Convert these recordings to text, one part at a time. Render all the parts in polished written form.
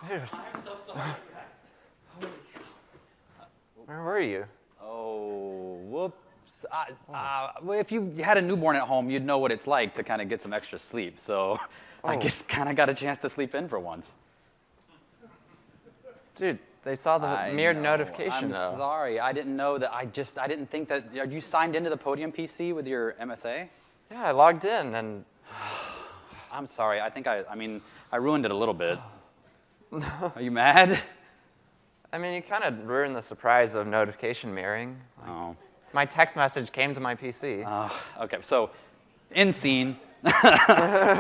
Dude. I'm so sorry, guys. Holy cow. Where were you? Oh, whoops. Well, if you had a newborn at home, you'd know what it's like to kind of get some extra sleep. So I guess kind of got a chance to sleep in for once. Dude, they saw the I mirrored know. notification, I'm though. sorry. I didn't know that. I didn't think that. Are you signed into the Podium PC with your MSA? Yeah, I logged in, and I'm sorry. I think I ruined it a little bit. Are you mad? I mean, you kind of ruined the surprise of notification mirroring. Oh. My text message came to my PC. Okay, so in scene.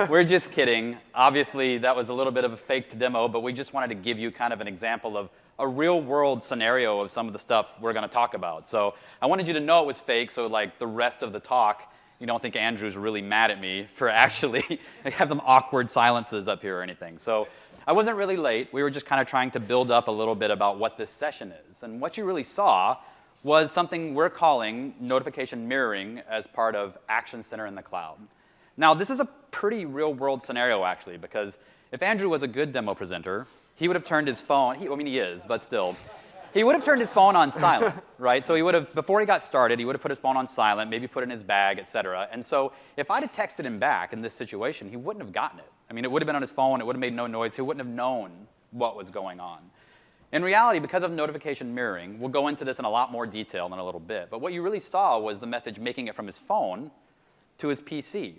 We're just kidding. Obviously, that was a little bit of a faked demo, but we just wanted to give you kind of an example of a real-world scenario of some of the stuff we're going to talk about. So I wanted you to know it was fake, so like the rest of the talk, you don't think Andrew's really mad at me for actually have them awkward silences up here or anything. So I wasn't really late. We were just kind of trying to build up a little bit about what this session is. And what you really saw was something we're calling notification mirroring as part of Action Center in the cloud. Now, this is a pretty real-world scenario, actually, because if Andrew was a good demo presenter, he would have turned his phone, he is, but still, he would have turned his phone on silent, right? So he would have, before he got started, he would have put his phone on silent, maybe put it in his bag, et cetera. And so if I'd have texted him back in this situation, he wouldn't have gotten it. I mean, it would have been on his phone, it would have made no noise, he wouldn't have known what was going on. In reality, because of notification mirroring, we'll go into this in a lot more detail in a little bit, but what you really saw was the message making it from his phone to his PC.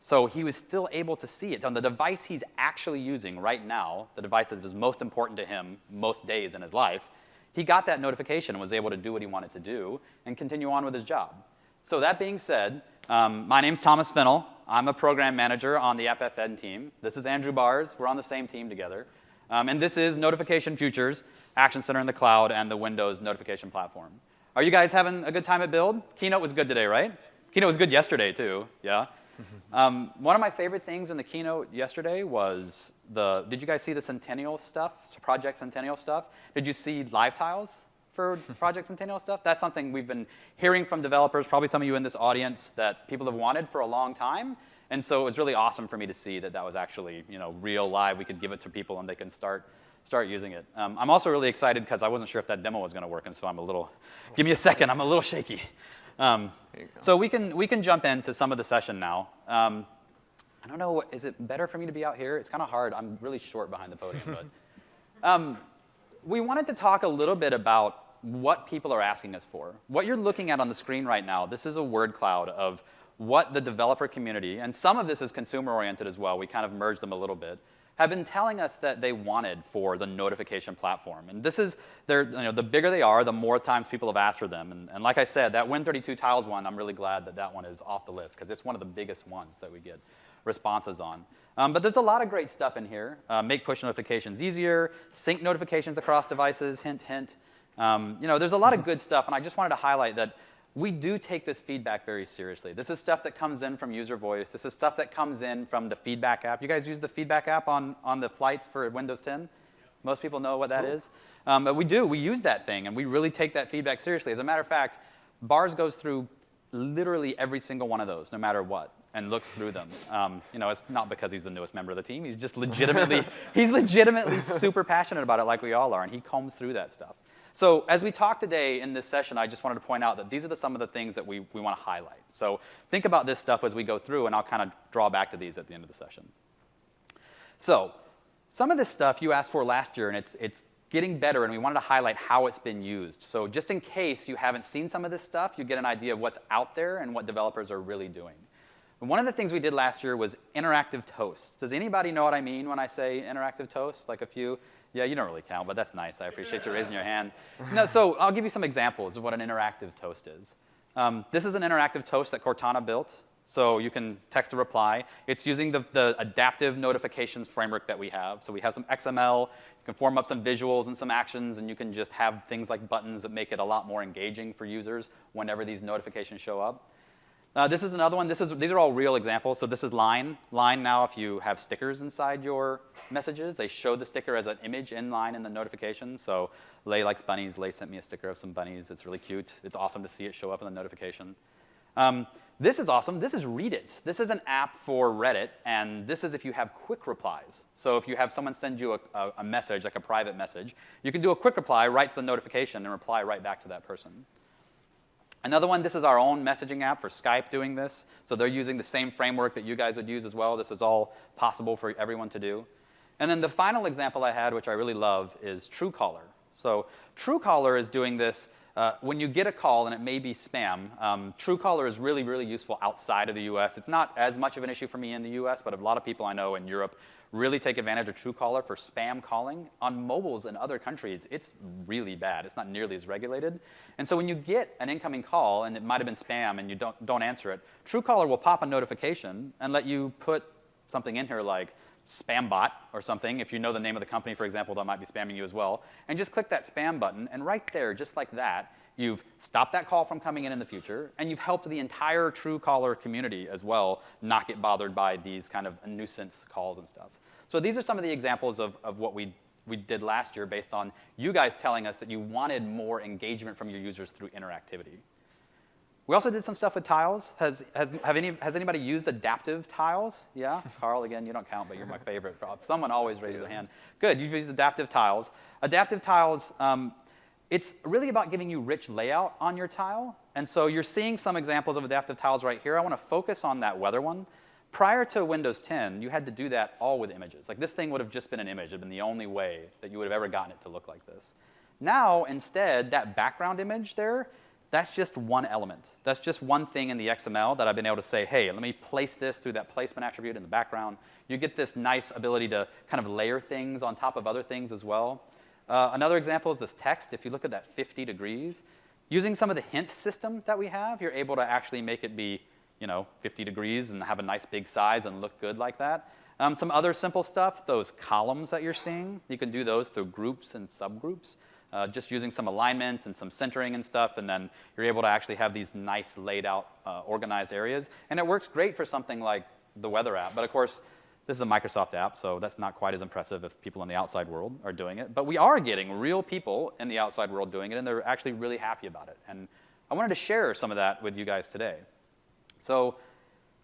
So he was still able to see it on the device he's actually using right now, the device that is most important to him most days in his life. He got that notification and was able to do what he wanted to do and continue on with his job. So that being said, my name's Thomas Fennell. I'm a program manager on the AppFN team. This is Andrew Bars. We're on the same team together. And this is Notification Futures, Action Center in the Cloud, and the Windows notification platform. Are you guys having a good time at Build? Keynote was good today, right? Keynote was good yesterday, too. Yeah? One of my favorite things in the keynote yesterday was did you guys see the Centennial stuff, Project Centennial stuff? Did you see live tiles for Project Centennial stuff? That's something we've been hearing from developers, probably some of you in this audience, that people have wanted for a long time. And so it was really awesome for me to see that that was actually real live. We could give it to people and they can start using it. I'm also really excited because I wasn't sure if that demo was going to work, and so I'm a little, give me a second, I'm a little shaky. So we can jump into some of the session now. I don't know, is it better for me to be out here? It's kind of hard. I'm really short behind the podium. But we wanted to talk a little bit about what people are asking us for. What you're looking at on the screen right now, this is a word cloud of what the developer community, and some of this is consumer-oriented as well, we kind of merged them a little bit, have been telling us that they wanted for the notification platform. And this is, the bigger they are, the more times people have asked for them. And like I said, that Win32 Tiles one, I'm really glad that that one is off the list, because it's one of the biggest ones that we get responses on. But there's a lot of great stuff in here. Make push notifications easier, sync notifications across devices, hint, hint. There's a lot of good stuff, and I just wanted to highlight that we do take this feedback very seriously. This is stuff that comes in from user voice. This is stuff that comes in from the feedback app. You guys use the feedback app on the flights for Windows 10? Yeah. Most people know what that is. But we use that thing, and we really take that feedback seriously. As a matter of fact, Bars goes through literally every single one of those, no matter what, and looks through them. It's not because he's the newest member of the team. He's just legitimately, super passionate about it like we all are, and he combs through that stuff. So as we talk today in this session, I just wanted to point out that these are some of the things that we want to highlight. So think about this stuff as we go through, and I'll kind of draw back to these at the end of the session. So some of this stuff you asked for last year, and it's getting better, and we wanted to highlight how it's been used. So just in case you haven't seen some of this stuff, you get an idea of what's out there and what developers are really doing. And one of the things we did last year was interactive toasts. Does anybody know what I mean when I say interactive toast? Like a few? Yeah, you don't really count, but that's nice. I appreciate you raising your hand. No, so I'll give you some examples of what an interactive toast is. This is an interactive toast that Cortana built. So you can text a reply. It's using the adaptive notifications framework that we have. So we have some XML. You can form up some visuals and some actions, and you can just have things like buttons that make it a lot more engaging for users whenever these notifications show up. This is another one. These are all real examples. So this is Line. Line now, if you have stickers inside your messages, they show the sticker as an image in line in the notification. So Lay likes bunnies. Lay sent me a sticker of some bunnies. It's really cute. It's awesome to see it show up in the notification. This is awesome. This is Read It. This is an app for Reddit, and this is if you have quick replies. So if you have someone send you a message, like a private message, you can do a quick reply, write to the notification, and reply right back to that person. Another one, this is our own messaging app for Skype doing this. So they're using the same framework that you guys would use as well. This is all possible for everyone to do. And then the final example I had, which I really love, is Truecaller. So Truecaller is doing this when you get a call and it may be spam. Truecaller is really, really useful outside of the US. It's not as much of an issue for me in the US, but a lot of people I know in Europe really take advantage of Truecaller for spam calling. On mobiles in other countries, it's really bad. It's not nearly as regulated. And so when you get an incoming call and it might have been spam and you don't answer it, Truecaller will pop a notification and let you put something in here like spam bot or something, if you know the name of the company, for example, that might be spamming you as well, and just click that spam button, and right there, just like that, you've stopped that call from coming in the future, and you've helped the entire Truecaller community as well not get bothered by these kind of nuisance calls and stuff. So these are some of the examples of what we did last year based on you guys telling us that you wanted more engagement from your users through interactivity. We also did some stuff with tiles. Has anybody used adaptive tiles? Yeah? Carl, again, you don't count, but you're my favorite. Someone always raises their hand. Good, you've used adaptive tiles. Adaptive tiles, it's really about giving you rich layout on your tile. And so you're seeing some examples of adaptive tiles right here. I want to focus on that weather one. Prior to Windows 10, you had to do that all with images. Like this thing would have just been an image. It would have been the only way that you would have ever gotten it to look like this. Now, instead, that background image there, that's just one element. That's just one thing in the XML that I've been able to say, hey, let me place this through that placement attribute in the background. You get this nice ability to kind of layer things on top of other things as well. Another example is this text. If you look at that 50 degrees, using some of the hint system that we have, you're able to actually make it be 50 degrees and have a nice big size and look good like that. Some other simple stuff, those columns that you're seeing, you can do those through groups and subgroups. Just using some alignment and some centering and stuff, and then you're able to actually have these nice laid out, organized areas. And it works great for something like the weather app. But of course, this is a Microsoft app, so that's not quite as impressive if people in the outside world are doing it. But we are getting real people in the outside world doing it, and they're actually really happy about it. And I wanted to share some of that with you guys today. So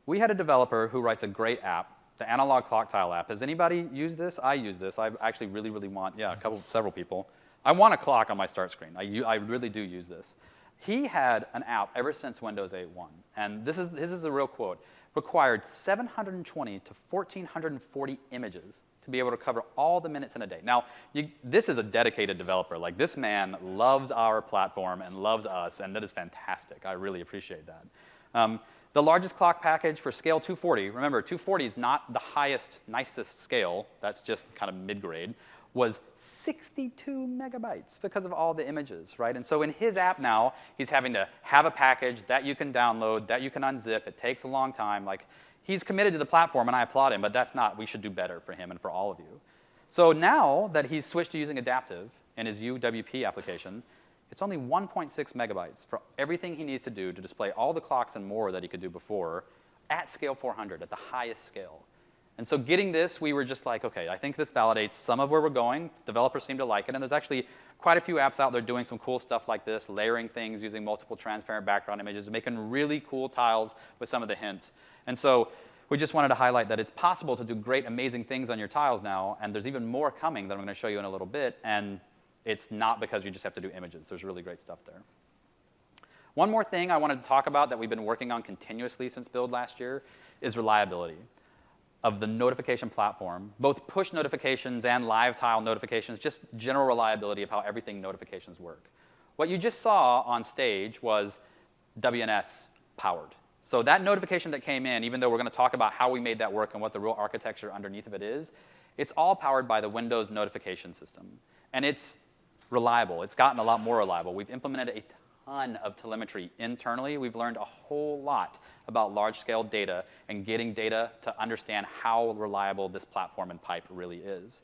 we had a developer who writes a great app, the Analog Clock Tile app. Has anybody used this? I use this. I actually really, really want, several people. I want a clock on my start screen. I really do use this. He had an app ever since Windows 8.1, and this is a real quote, required 720 to 1,440 images to be able to cover all the minutes in a day. Now, this is a dedicated developer. Like, this man loves our platform and loves us, and that is fantastic. I really appreciate that. The largest clock package for scale 240, remember, 240 is not the highest, nicest scale. That's just kind of mid-grade. Was 62 megabytes because of all the images, right? And so in his app now, he's having to have a package that you can download, that you can unzip. It takes a long time. Like, he's committed to the platform, and I applaud him, but that's not, we should do better for him and for all of you. So now that he's switched to using adaptive in his UWP application, it's only 1.6 megabytes for everything he needs to do to display all the clocks and more that he could do before at scale 400, at the highest scale. And so getting this, we were just like, OK, I think this validates some of where we're going. Developers seem to like it. And there's actually quite a few apps out there doing some cool stuff like this, layering things using multiple transparent background images, making really cool tiles with some of the hints. And so we just wanted to highlight that it's possible to do great, amazing things on your tiles now. And there's even more coming that I'm going to show you in a little bit. And it's not because you just have to do images. There's really great stuff there. One more thing I wanted to talk about that we've been working on continuously since Build last year is reliability of the notification platform, both push notifications and live tile notifications, just general reliability of how everything notifications work. What you just saw on stage was WNS powered. So that notification that came in, even though we're going to talk about how we made that work and what the real architecture underneath of it is, it's all powered by the Windows notification system. And it's reliable. It's gotten a lot more reliable. We've implemented a ton of telemetry internally. We've learned a whole lot about large-scale data and getting data to understand how reliable this platform and pipe really is.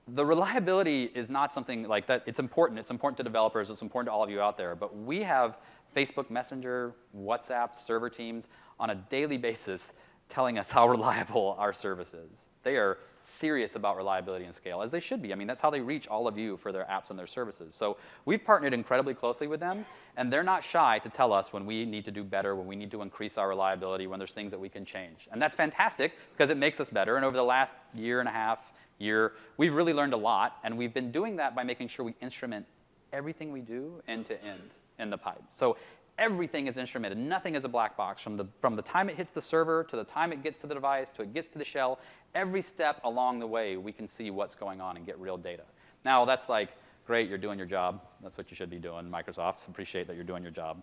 The reliability is not something like that. It's important. It's important to developers. It's important to all of you out there. But we have Facebook Messenger, WhatsApp, server teams on a daily basis telling us how reliable our service is. They are serious about reliability and scale, as they should be. I mean, that's how they reach all of you for their apps and their services. So we've partnered incredibly closely with them, and they're not shy to tell us when we need to do better, when we need to increase our reliability, when there's things that we can change. And that's fantastic because it makes us better. And over the last year and a half, we've really learned a lot, and we've been doing that by making sure we instrument everything we do end to end in the pipe. So everything is instrumented. Nothing is a black box. From the time it hits the server to the time it gets to the device to it gets to the shell, every step along the way, we can see what's going on and get real data. Now, that's like, great, you're doing your job. That's what you should be doing, Microsoft. Appreciate that you're doing your job.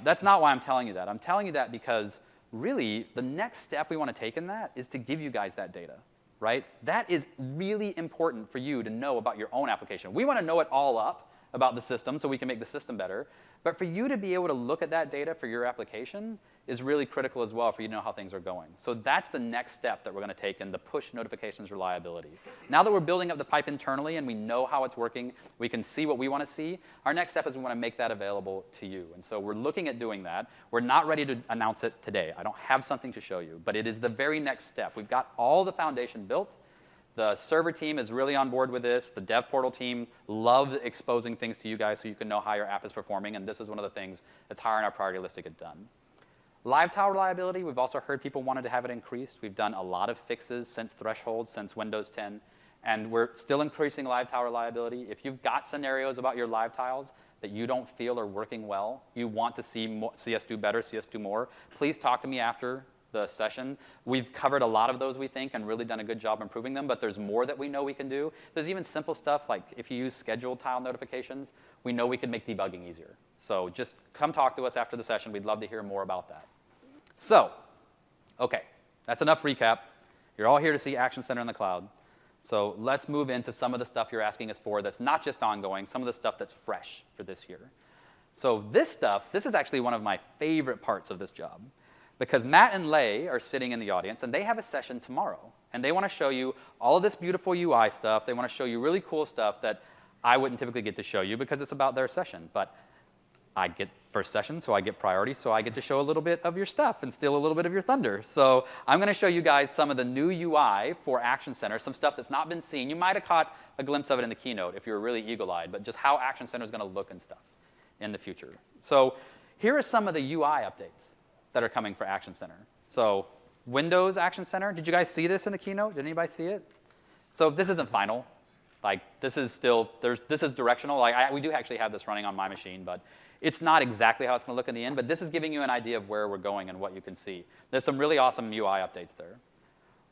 That's not why I'm telling you that. I'm telling you that because, really, the next step we want to take in that is to give you guys that data, right? That is really important for you to know about your own application. We want to know it all up about the system so we can make the system better. But for you to be able to look at that data for your application is really critical as well for you to know how things are going. So that's the next step that we're going to take in the push notifications reliability. Now that we're building up the pipe internally and we know how it's working, we can see what we want to see, our next step is we want to make that available to you. And so we're looking at doing that. We're not ready to announce it today. I don't have something to show you, but it is the very next step. We've got all the foundation built. The server team is really on board with this. The dev portal team loves exposing things to you guys so you can know how your app is performing, and this is one of the things that's higher on our priority list to get done. Live tile reliability, we've also heard people wanted to have it increased. We've done a lot of fixes since Threshold, since Windows 10, and we're still increasing live tile reliability. If you've got scenarios about your live tiles that you don't feel are working well, you want to see us do better, see us do more, please talk to me after the session. We've covered a lot of those, we think, and really done a good job improving them, but there's more that we know we can do. There's even simple stuff like if you use scheduled tile notifications, we know we can make debugging easier. So just come talk to us after the session. We'd love to hear more about that. So, okay, that's enough recap. You're all here to see Action Center in the cloud. So let's move into some of the stuff you're asking us for that's not just ongoing, some of the stuff that's fresh for this year. So this is actually one of my favorite parts of this job, because Matt and Lei are sitting in the audience, and they have a session tomorrow. And they want to show you all of this beautiful UI stuff. They want to show you really cool stuff that I wouldn't typically get to show you because it's about their session. But I get first session, so I get priority, so I get to show a little bit of your stuff and steal a little bit of your thunder. So I'm going to show you guys some of the new UI for Action Center, some stuff that's not been seen. You might have caught a glimpse of it in the keynote if you were really eagle-eyed, but just how Action Center is going to look and stuff in the future. So here are some of the UI updates that are coming for Action Center. So Windows Action Center, did you guys see this in the keynote? Did anybody see it? So this isn't final. Like, this is still, this is directional. Like, we do actually have this running on my machine, but it's not exactly how it's going to look in the end, but this is giving you an idea of where we're going and what you can see. There's some really awesome UI updates there.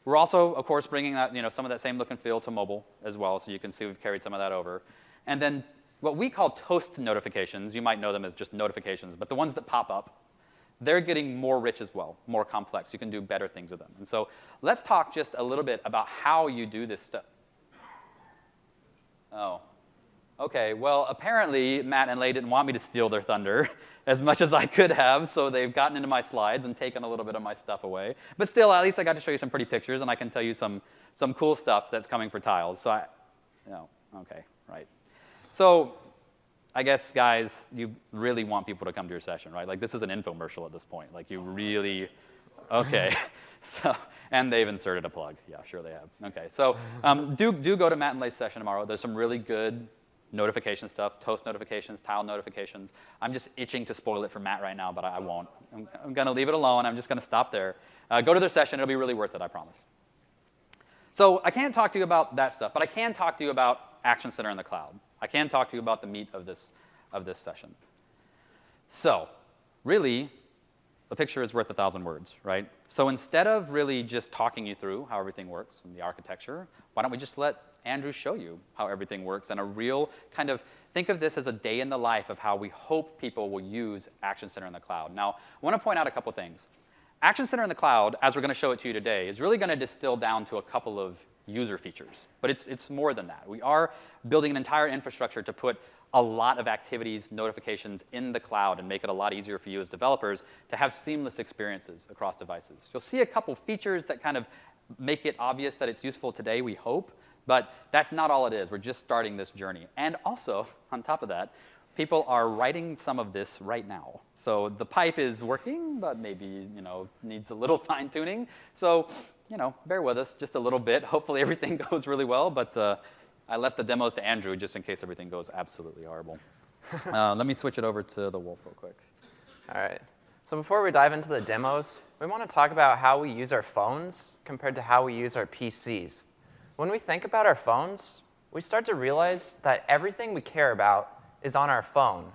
We're also, of course, bringing that, some of that same look and feel to mobile as well, so you can see we've carried some of that over. And then what we call toast notifications, you might know them as just notifications, but the ones that pop up, they're getting more rich as well, more complex. You can do better things with them. And so let's talk just a little bit about how you do this stuff. Oh, OK. Well, apparently, Matt and Lei didn't want me to steal their thunder as much as I could have, so they've gotten into my slides and taken a little bit of my stuff away. But still, at least I got to show you some pretty pictures, and I can tell you some cool stuff that's coming for tiles. So OK, right. So I guess, guys, you really want people to come to your session, right? Like, this is an infomercial at this point. Like, you really, OK. So, and they've inserted a plug. Yeah, sure they have. OK, so do go to Matt and Lei's session tomorrow. There's some really good notification stuff, toast notifications, tile notifications. I'm just itching to spoil it for Matt right now, but I won't. I'm going to leave it alone. I'm just going to stop there. Go to their session. It'll be really worth it, I promise. So I can't talk to you about that stuff, but I can talk to you about Action Center in the cloud. I can talk to you about the meat of this session. So really, a picture is worth 1,000 words, right? So instead of really just talking you through how everything works and the architecture, why don't we just let Andrew show you how everything works and a real kind of, think of this as a day in the life of how we hope people will use Action Center in the cloud. Now, I want to point out a couple things. Action Center in the cloud, as we're going to show it to you today, is really going to distill down to a couple of user features. But it's more than that. We are building an entire infrastructure to put a lot of activities, notifications in the cloud and make it a lot easier for you as developers to have seamless experiences across devices. You'll see a couple features that kind of make it obvious that it's useful today, we hope. But that's not all it is. We're just starting this journey. And also, on top of that, people are writing some of this right now. So the pipe is working, but maybe, needs a little fine tuning. So, bear with us just a little bit. Hopefully everything goes really well, but I left the demos to Andrew just in case everything goes absolutely horrible. Let me switch it over to the Wolf real quick. All right. So before we dive into the demos, we want to talk about how we use our phones compared to how we use our PCs. When we think about our phones, we start to realize that everything we care about is on our phone.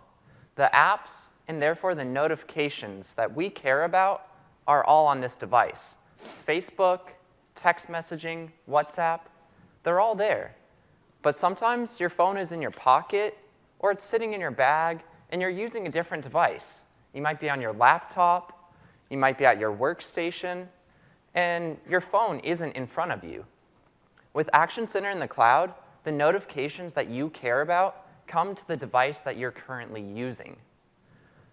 The apps, and therefore the notifications that we care about, are all on this device. Facebook, text messaging, WhatsApp, they're all there. But sometimes your phone is in your pocket, or it's sitting in your bag, and you're using a different device. You might be on your laptop, you might be at your workstation, and your phone isn't in front of you. With Action Center in the cloud, the notifications that you care about come to the device that you're currently using.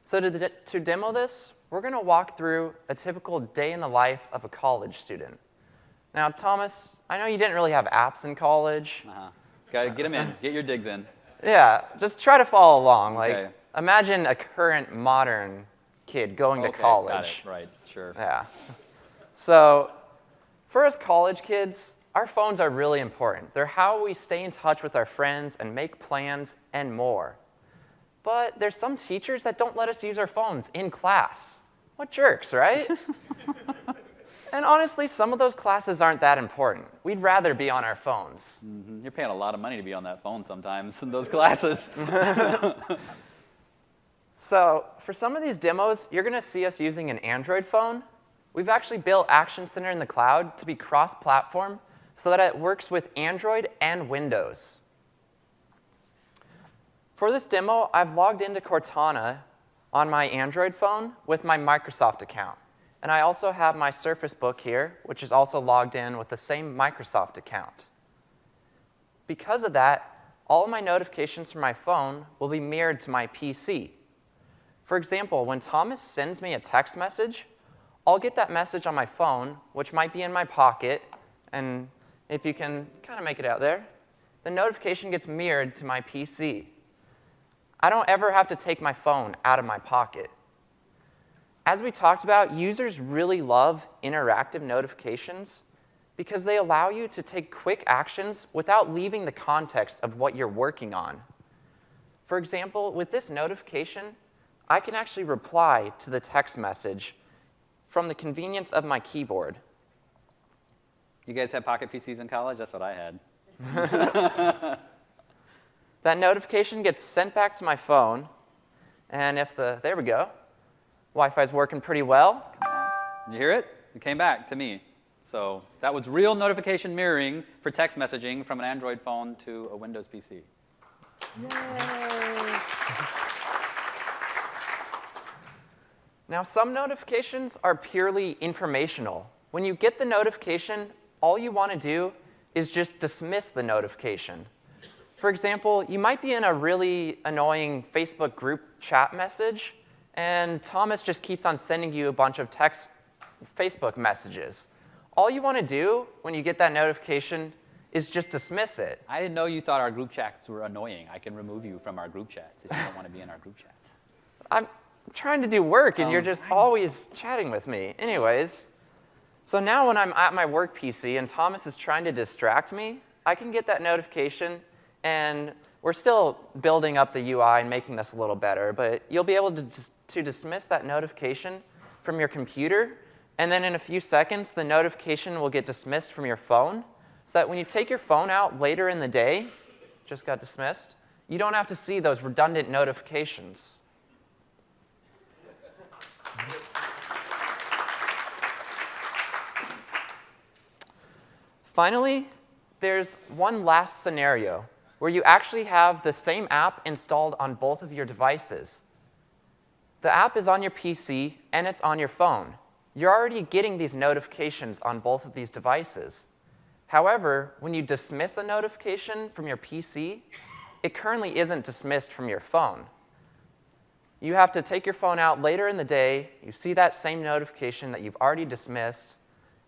So to demo this, we're going to walk through a typical day in the life of a college student. Now, Thomas, I know you didn't really have apps in college. Got to get them in. Get your digs in. Yeah, just try to follow along. Okay. Imagine a current modern kid going to college. Got it. Right, sure. Yeah. So for us college kids, our phones are really important. They're how we stay in touch with our friends and make plans and more. But there's some teachers that don't let us use our phones in class. What jerks, right? And honestly, some of those classes aren't that important. We'd rather be on our phones. Mm-hmm. You're paying a lot of money to be on that phone sometimes in those classes. So for some of these demos, you're going to see us using an Android phone. We've actually built Action Center in the cloud to be cross-platform so that it works with Android and Windows. For this demo, I've logged into Cortana on my Android phone with my Microsoft account. And I also have my Surface Book here, which is also logged in with the same Microsoft account. Because of that, all of my notifications from my phone will be mirrored to my PC. For example, when Thomas sends me a text message, I'll get that message on my phone, which might be in my pocket. And if you can kind of make it out there, the notification gets mirrored to my PC. I don't ever have to take my phone out of my pocket. As we talked about, users really love interactive notifications because they allow you to take quick actions without leaving the context of what you're working on. For example, with this notification, I can actually reply to the text message from the convenience of my keyboard. You guys have Pocket PCs in college? That's what I had. That notification gets sent back to my phone, and there we go. Wi-Fi's working pretty well. You hear it? It came back to me. So that was real notification mirroring for text messaging from an Android phone to a Windows PC. Yay! Now, some notifications are purely informational. When you get the notification, all you want to do is just dismiss the notification. For example, you might be in a really annoying Facebook group chat message, and Thomas just keeps on sending you a bunch of text Facebook messages. All you want to do when you get that notification is just dismiss it. I didn't know you thought our group chats were annoying. I can remove you from our group chats if you don't want to be in our group chats. I'm trying to do work, and you're just always chatting with me. Anyways, so now when I'm at my work PC and Thomas is trying to distract me, I can get that notification, and we're still building up the UI and making this a little better, but you'll be able to dismiss that notification from your computer, and then in a few seconds, the notification will get dismissed from your phone, so that when you take your phone out later in the day, just got dismissed, you don't have to see those redundant notifications. Finally, there's one last scenario where you actually have the same app installed on both of your devices. The app is on your PC and it's on your phone. You're already getting these notifications on both of these devices. However, when you dismiss a notification from your PC, it currently isn't dismissed from your phone. You have to take your phone out later in the day, you see that same notification that you've already dismissed,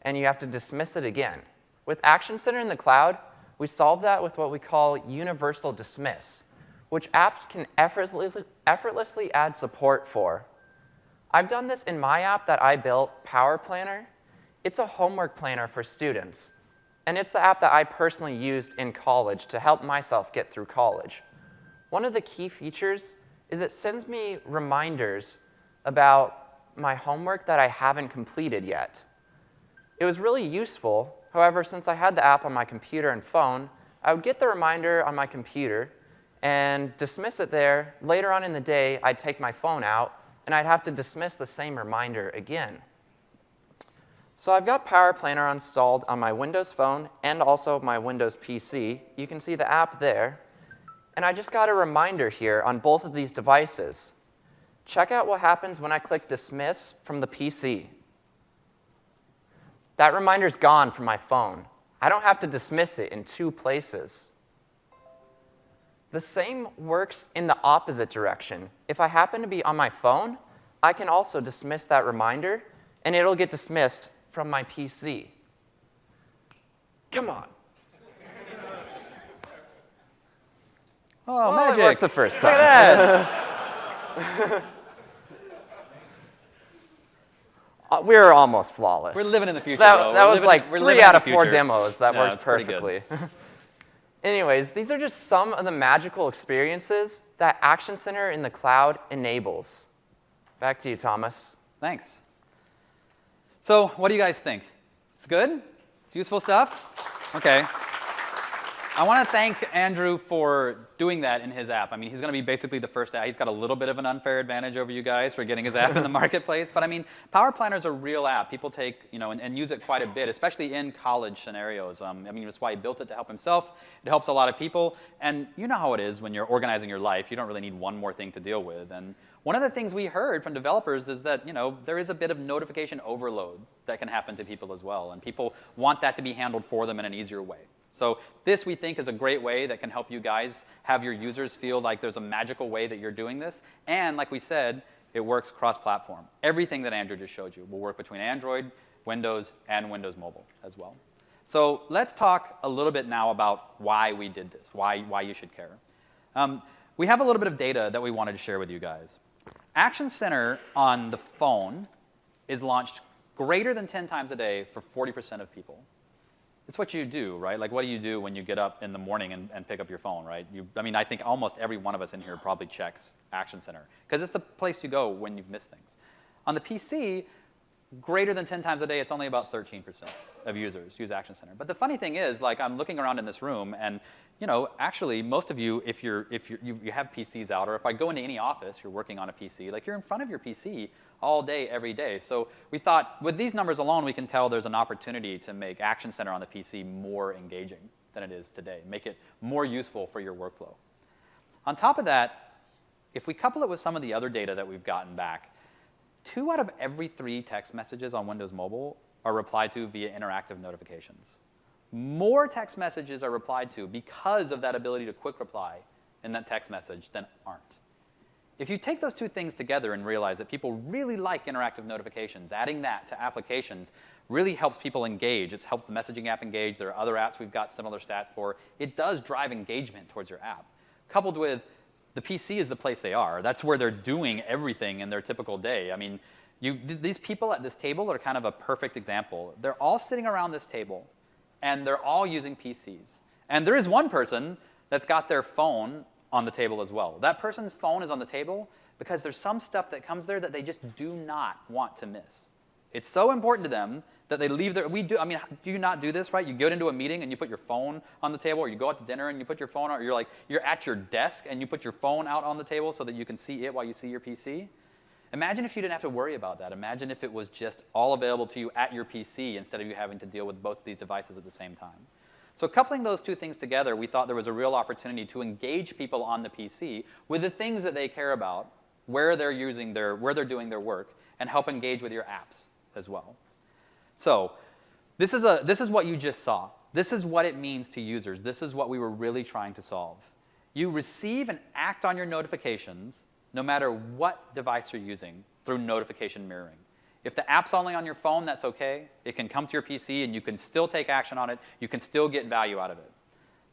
and you have to dismiss it again. With Action Center in the cloud, we solve that with what we call universal dismiss, which apps can effortlessly add support for. I've done this in my app that I built, Power Planner. It's a homework planner for students, and it's the app that I personally used in college to help myself get through college. One of the key features is it sends me reminders about my homework that I haven't completed yet. It was really useful. However, since I had the app on my computer and phone, I would get the reminder on my computer and dismiss it there. Later on in the day, I'd take my phone out, and I'd have to dismiss the same reminder again. So I've got Power Planner installed on my Windows Phone and also my Windows PC. You can see the app there. And I just got a reminder here on both of these devices. Check out what happens when I click Dismiss from the PC. That reminder's gone from my phone. I don't have to dismiss it in 2 places. The same works in the opposite direction. If I happen to be on my phone, I can also dismiss that reminder, and it'll get dismissed from my PC. Come on. Oh, Well, magic. it worked the first time. Look at that. We're almost flawless. We're living in the future, That, bro. that We're was living- like we're 3 living in out the of 4 future. demos. That No, worked it's pretty good. perfectly. Anyways, these are just some of the magical experiences that Action Center in the cloud enables. Back to you, Thomas. Thanks. So what do you guys think? It's good? It's useful stuff? OK. I want to thank Andrew for doing that in his app. I mean, he's going to be basically the first app. He's got a little bit of an unfair advantage over you guys for getting his app in the marketplace. But I mean, Power Planner is a real app. People take, and use it quite a bit, especially in college scenarios. I mean, that's why he built it to help himself. It helps a lot of people. And you know how it is when you're organizing your life. You don't really need one more thing to deal with. And one of the things we heard from developers is that, there is a bit of notification overload that can happen to people as well. And people want that to be handled for them in an easier way. So this, we think, is a great way that can help you guys have your users feel like there's a magical way that you're doing this. And like we said, it works cross-platform. Everything that Andrew just showed you will work between Android, Windows, and Windows Mobile as well. So let's talk a little bit now about why we did this, why you should care. We have a little bit of data that we wanted to share with you guys. Action Center on the phone is launched greater than 10 times a day for 40% of people. It's what you do, right? Like, what do you do when you get up in the morning and pick up your phone, right? I think almost every one of us in here probably checks Action Center, because it's the place you go when you've missed things. On the PC, greater than 10 times a day, it's only about 13% of users use Action Center. But the funny thing is, like, I'm looking around in this room, and actually, most of you, if you have PCs out, or if I go into any office, you're working on a PC, like, you're in front of your PC all day, every day. So we thought, with these numbers alone, we can tell there's an opportunity to make Action Center on the PC more engaging than it is today, make it more useful for your workflow. On top of that, if we couple it with some of the other data that we've gotten back, 2 out of every 3 text messages on Windows Mobile are replied to via interactive notifications. More text messages are replied to because of that ability to quick reply in that text message than aren't. If you take those 2 things together and realize that people really like interactive notifications, adding that to applications really helps people engage. It's helped the messaging app engage. There are other apps we've got similar stats for. It does drive engagement towards your app. Coupled with the PC is the place they are. That's where they're doing everything in their typical day. I mean, these people at this table are kind of a perfect example. They're all sitting around this table, and they're all using PCs. And there is one person that's got their phone on the table as well. That person's phone is on the table because there's some stuff that comes there that they just do not want to miss. It's so important to them that they leave their, do you not do this, right? You go into a meeting and you put your phone on the table, or you go out to dinner and you put your phone on, or you're at your desk and you put your phone out on the table so that you can see it while you see your PC. Imagine if you didn't have to worry about that. Imagine if it was just all available to you at your PC instead of you having to deal with both of these devices at the same time. So coupling those 2 things together, we thought there was a real opportunity to engage people on the PC with the things that they care about, where they're doing their work, and help engage with your apps as well. So this is what you just saw. This is what it means to users. This is what we were really trying to solve. You receive and act on your notifications no matter what device you're using through notification mirroring. If the app's only on your phone, that's OK. It can come to your PC, and you can still take action on it. You can still get value out of it.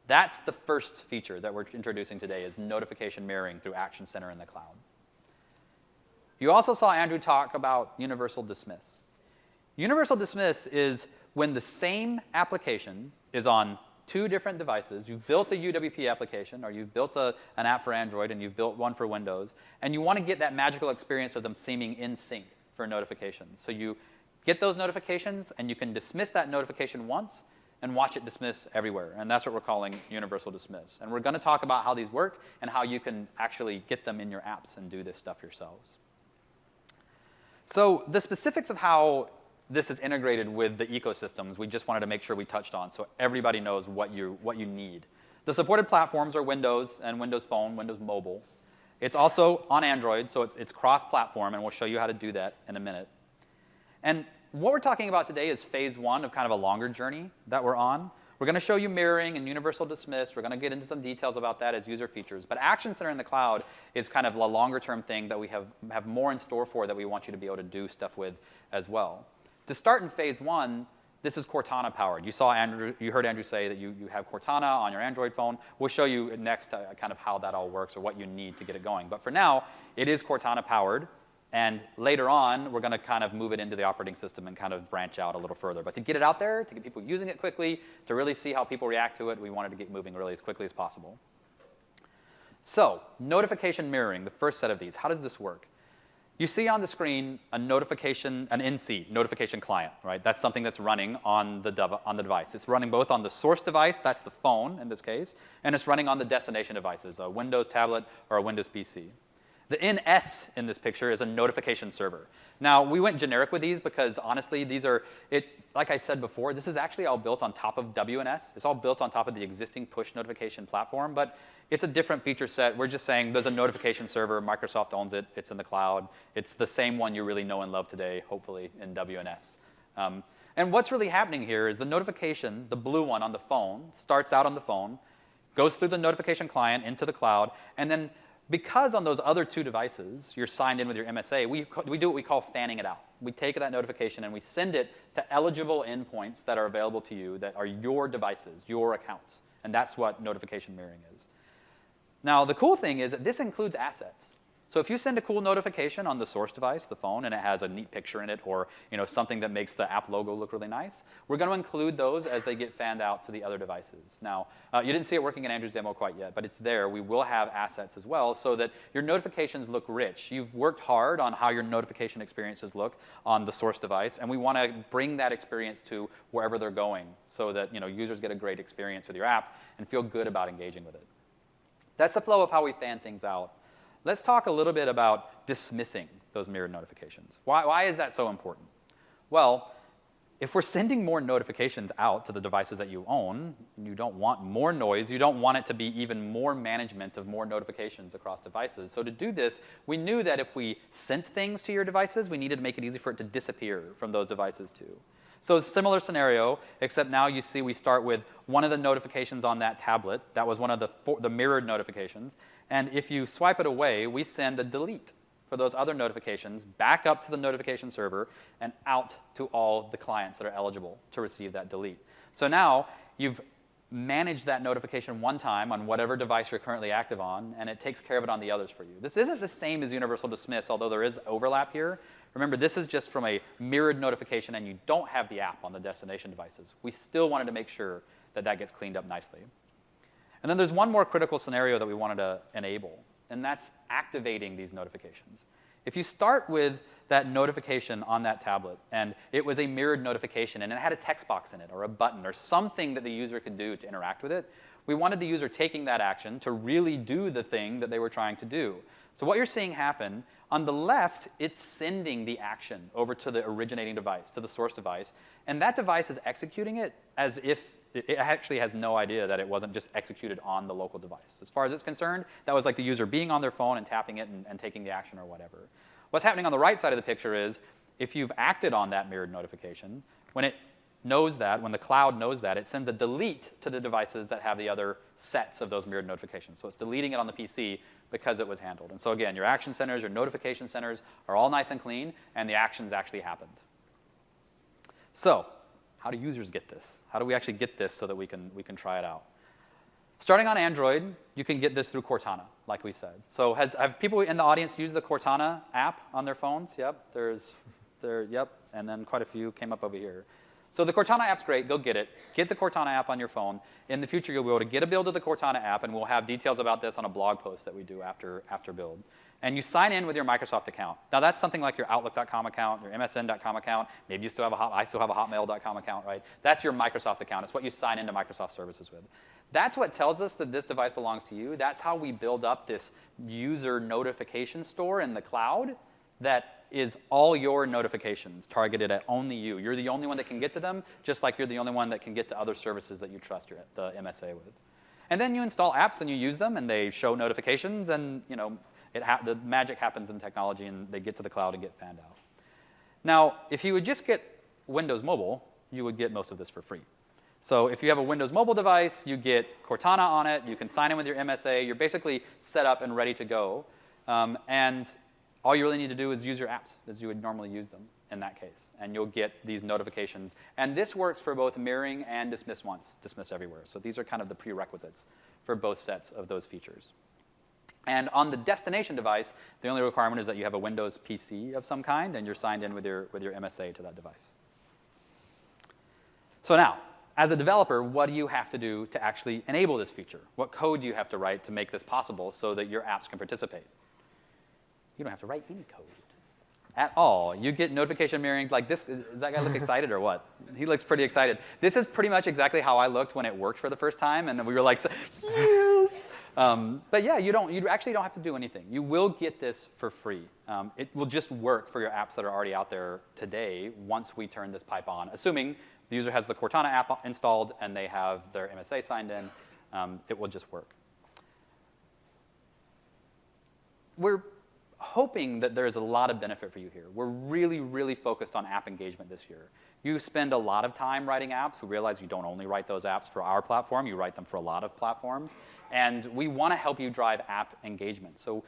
That's the first feature that we're introducing today is notification mirroring through Action Center in the cloud. You also saw Andrew talk about universal dismiss. Universal dismiss is when the same application is on 2 different devices. You've built a UWP application, or you've built an app for Android, and you've built one for Windows, and you want to get that magical experience of them seeming in sync for notifications. So you get those notifications, and you can dismiss that notification once and watch it dismiss everywhere. And that's what we're calling universal dismiss. And we're going to talk about how these work and how you can actually get them in your apps and do this stuff yourselves. So the specifics of how this is integrated with the ecosystems, we just wanted to make sure we touched on so everybody knows what you need. The supported platforms are Windows and Windows Phone, Windows Mobile. It's also on Android, so it's cross-platform, and we'll show you how to do that in a minute. And what we're talking about today is phase 1 of kind of a longer journey that we're on. We're going to show you mirroring and universal dismiss. We're going to get into some details about that as user features. But Action Center in the cloud is kind of a longer-term thing that we have more in store for that we want you to be able to do stuff with as well. To start in phase 1, this is Cortana powered. You heard Andrew say that you have Cortana on your Android phone. We'll show you next kind of how that all works or what you need to get it going. But for now, it is Cortana powered. And later on, we're going to kind of move it into the operating system and kind of branch out a little further. But to get it out there, to get people using it quickly, to really see how people react to it, we wanted to get moving really as quickly as possible. So notification mirroring, the first set of these. How does this work? You see on the screen a notification, an NC, notification client, right? That's something that's running on the device. It's running both on the source device, that's the phone in this case, and it's running on the destination devices, a Windows tablet or a Windows PC. The NS in this picture is a notification server. Now, we went generic with these because, honestly, like I said before, this is actually all built on top of WNS. It's all built on top of the existing push notification platform, but it's a different feature set. We're just saying there's a notification server. Microsoft owns it. It's in the cloud. It's the same one you really know and love today, hopefully, in WNS. And what's really happening here is the notification, the blue one on the phone, starts out on the phone, goes through the notification client into the cloud, and then because on those other 2 devices, you're signed in with your MSA, we do what we call fanning it out. We take that notification and we send it to eligible endpoints that are available to you that are your devices, your accounts. And that's what notification mirroring is. Now, the cool thing is that this includes assets. So if you send a cool notification on the source device, the phone, and it has a neat picture in it or something that makes the app logo look really nice, we're going to include those as they get fanned out to the other devices. Now, you didn't see it working in Andrew's demo quite yet, but it's there. We will have assets as well so that your notifications look rich. You've worked hard on how your notification experiences look on the source device, and we want to bring that experience to wherever they're going so that users get a great experience with your app and feel good about engaging with it. That's the flow of how we fan things out. Let's talk a little bit about dismissing those mirrored notifications. Why is that so important? Well, if we're sending more notifications out to the devices that you own, you don't want more noise. You don't want it to be even more management of more notifications across devices. So to do this, we knew that if we sent things to your devices, we needed to make it easy for it to disappear from those devices too. So it's a similar scenario, except now you see we start with one of the notifications on that tablet. That was one of the mirrored notifications. And if you swipe it away, we send a delete for those other notifications back up to the notification server and out to all the clients that are eligible to receive that delete. So now you've managed that notification one time on whatever device you're currently active on, and it takes care of it on the others for you. This isn't the same as universal dismiss, although there is overlap here. Remember, this is just from a mirrored notification, and you don't have the app on the destination devices. We still wanted to make sure that that gets cleaned up nicely. And then there's one more critical scenario that we wanted to enable, and that's activating these notifications. If you start with that notification on that tablet, and it was a mirrored notification, and it had a text box in it, or a button, or something that the user could do to interact with it, we wanted the user taking that action to really do the thing that they were trying to do. So what you're seeing happen, on the left, it's sending the action over to the originating device, to the source device, and that device is executing it as if it actually has no idea that it wasn't just executed on the local device. As far as it's concerned, that was like the user being on their phone and tapping it and taking the action or whatever. What's happening on the right side of the picture is if you've acted on that mirrored notification, when it knows that, when the cloud knows that, it sends a delete to the devices that have the other sets of those mirrored notifications. So it's deleting it on the PC because it was handled. And so again, your action centers, your notification centers are all nice and clean, and the actions actually happened. So how do users get this? How do we actually get this so that we can try it out? Starting on Android, you can get this through Cortana, like we said. So have people in the audience used the Cortana app on their phones? Yep, yep, and then quite a few came up over here. So the Cortana app's great, go get it. Get the Cortana app on your phone. In the future, you'll be able to get a build of the Cortana app, and we'll have details about this on a blog post that we do after build. And you sign in with your Microsoft account. Now that's something like your Outlook.com account, your MSN.com account. Maybe you still have I still have a Hotmail.com account, right? That's your Microsoft account. It's what you sign into Microsoft services with. That's what tells us that this device belongs to you. That's how we build up this user notification store in the cloud that is all your notifications targeted at only you. You're the only one that can get to them, just like you're the only one that can get to other services that you trust the MSA with. And then you install apps and you use them, and they show notifications, and the magic happens in technology, and they get to the cloud and get fanned out. Now, if you would just get Windows Mobile, you would get most of this for free. So if you have a Windows Mobile device, you get Cortana on it. You can sign in with your MSA. You're basically set up and ready to go. And all you really need to do is use your apps as you would normally use them in that case. And you'll get these notifications. And this works for both mirroring and dismiss once, dismiss everywhere. So these are kind of the prerequisites for both sets of those features. And on the destination device, the only requirement is that you have a Windows PC of some kind, and you're signed in with your MSA to that device. So now, as a developer, what do you have to do to actually enable this feature? What code do you have to write to make this possible so that your apps can participate? You don't have to write any code at all. You get notification mirroring like this. Does that guy look excited or what? He looks pretty excited. This is pretty much exactly how I looked when it worked for the first time, and we were like, yes! But yeah, you actually don't have to do anything. You will get this for free. It will just work for your apps that are already out there today once we turn this pipe on, assuming the user has the Cortana app installed and they have their MSA signed in. It will just work. We're hoping that there is a lot of benefit for you here. We're really, really focused on app engagement this year. You spend a lot of time writing apps. We realize you don't only write those apps for our platform. You write them for a lot of platforms. And we want to help you drive app engagement. So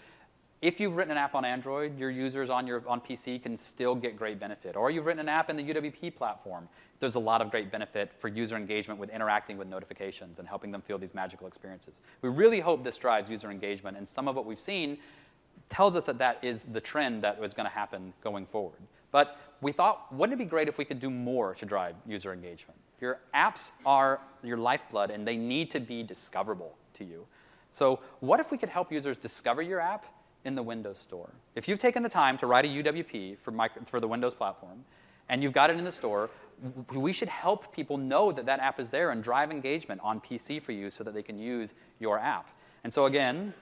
if you've written an app on Android, your users on PC can still get great benefit. Or you've written an app in the UWP platform. There's a lot of great benefit for user engagement with interacting with notifications and helping them feel these magical experiences. We really hope this drives user engagement. And some of what we've seen tells us that that is the trend that is going to happen going forward. But we thought, wouldn't it be great if we could do more to drive user engagement? Your apps are your lifeblood, and they need to be discoverable to you. So what if we could help users discover your app in the Windows Store? If you've taken the time to write a UWP for the Windows platform, and you've got it in the store, we should help people know that that app is there and drive engagement on PC for you so that they can use your app. And so again,